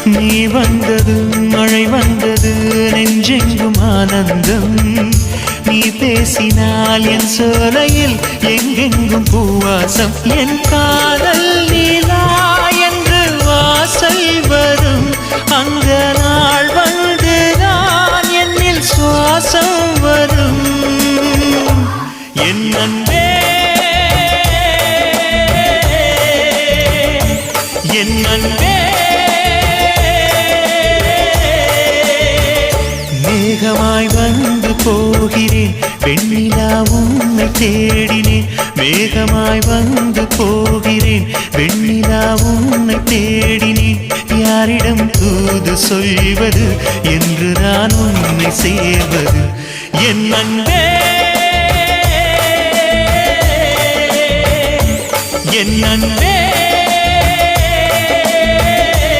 நீ வந்தது மழை வந்தது நெஞ்செங்கும் ஆனந்தம் நீ பேசினால் என் சோலையில் எங்கெங்கும் பூவாசம் என் காதல் நீலா என்று வாசல் வரும் அந்த நாள் வந்து நான் என்னில் சுவாசம் வரும் என் அன்பே என் அன்பே மேகமாய் வந்து போகிறேன் வெண்ணிலா உன்னை தேடினேன் மேகமாய் வந்து போகிறேன் வெண்ணிலா உன்னை தேடினேன் யாரிடம் தூது சொல்வது என்று நான் உன்னை சேர்வது என் அன்பே என் அன்பே